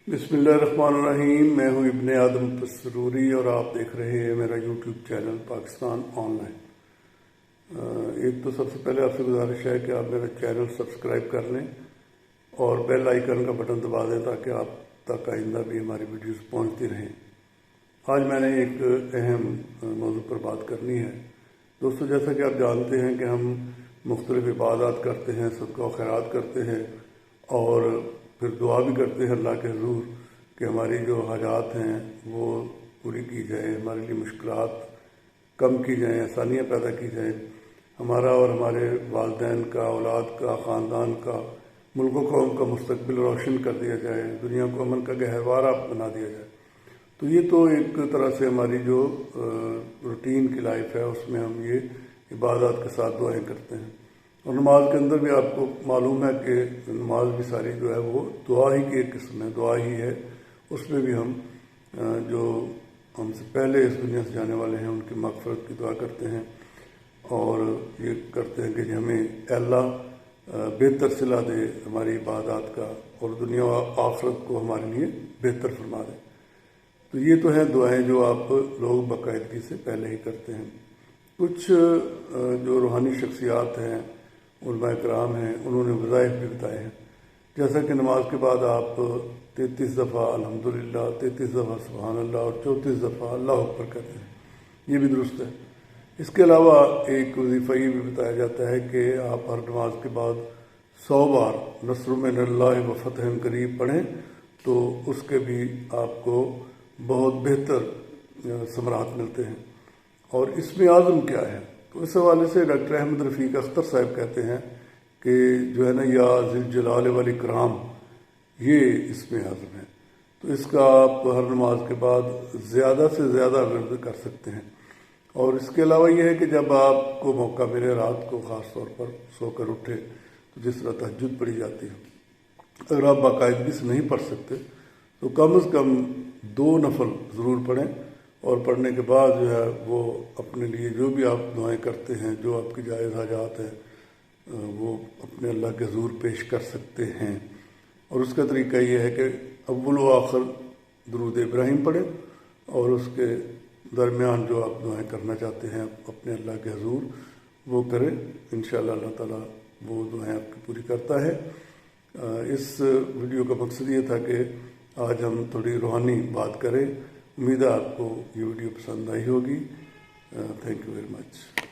बिस्मिल्लाहिर्रहमानिर्रहीम। मैं हूँ इब्ने आदम तसरूरी और आप देख रहे हैं मेरा यूट्यूब चैनल पाकिस्तान ऑनलाइन। एक तो सबसे पहले आपसे गुजारिश है कि आप मेरा चैनल सब्सक्राइब कर लें और बेल आइकन का बटन दबा दें ताकि आप तक आइंदा भी हमारी वीडियोस पहुँचती रहें। आज मैंने एक अहम मौजू पर बात करनी है। दोस्तों, जैसा कि आप जानते हैं कि हम मुख्तलिफ इबादत करते हैं, सदका व खैरात करते हैं और फिर दुआ भी करते हैं अल्लाह के हुज़ूर कि हमारी जो हाजात हैं वो पूरी की जाए, हमारे लिए मुश्किलात कम की जाएँ, आसानियाँ पैदा की जाएँ, हमारा और हमारे वालिदैन का, औलाद का, ख़ानदान का, मुल्क व कौम का मुस्तकबिल रोशन कर दिया जाए, दुनिया को अमन का गहवारा बना दिया जाए। तो ये तो एक तरह से हमारी जो रूटीन की लाइफ है उसमें हम ये इबादत के साथ दुआएं करते हैं। और नमाज के अंदर भी आपको मालूम है कि नमाज भी सारी जो है वो दुआ ही की एक किस्म है, दुआ ही है। उसमें भी हम जो हमसे पहले इस दुनिया से जाने वाले हैं उनकी मग़फ़िरत की दुआ करते हैं और ये करते हैं कि हमें अल्लाह बेहतर सिला दे हमारी इबादत का और दुनिया व आखिरत को हमारे लिए बेहतर फरमा दे। तो ये तो हैं दुआएं जो आप लोग बाकायदगी से पहले ही करते हैं। कुछ जो रूहानी शख्सियात हैं, उलमा कराम हैं, उन्होंने वज़ाइफ भी बताए हैं, जैसा कि नमाज के बाद आप 33 दफ़ा अल्हम्दुलिल्लाह, 33 दफ़ा सुभान अल्लाह और 34 दफ़ा अल्लाह अकबर कहते हैं। ये भी दुरुस्त है। इसके अलावा एक वजीफ़ा ये भी बताया जाता है कि आप हर नमाज के बाद 100 बार नस्रुम मिनल्लाहि व फ़तहुन करीब पढ़ें तो उसके भी आपको बहुत बेहतर समरात मिलते हैं। और इसमें आज़म क्या है, तो इस हवाले से डॉक्टर अहमद रफ़ीक अख्तर साहब कहते हैं कि जो है ना, या ज़िल जलाल वल इकराम, ये इसमें आज़म है। तो इसका आप हर नमाज के बाद ज़्यादा से ज़्यादा वर्द कर सकते हैं। और इसके अलावा ये है कि जब आपको मौका मिले रात को ख़ास तौर पर सोकर उठे तो जिस तरह तहज्जुद पढ़ी जाती है, अगर आप बाकायदगी से नहीं पढ़ सकते तो कम से कम 2 नफल ज़रूर पढ़ें और पढ़ने के बाद जो है वो अपने लिए जो भी आप दुआएं करते हैं, जो आपकी जायज़ हाजात हैं, वो अपने अल्लाह के हुज़ूर पेश कर सकते हैं। और उसका तरीका ये है कि अव्वल व आखिर दुरूद इब्राहिम पढ़ें और उसके दरमियान जो आप दुआएं करना चाहते हैं अपने अल्लाह के हुज़ूर वो करें। इंशाअल्लाह अल्लाह ताला वो दुआएं आपकी पूरी करता है। इस वीडियो का मकसद ये था कि आज हम थोड़ी रूहानी बात करें। उम्मीद है आपको ये वीडियो पसंद आई होगी। Thank you very much.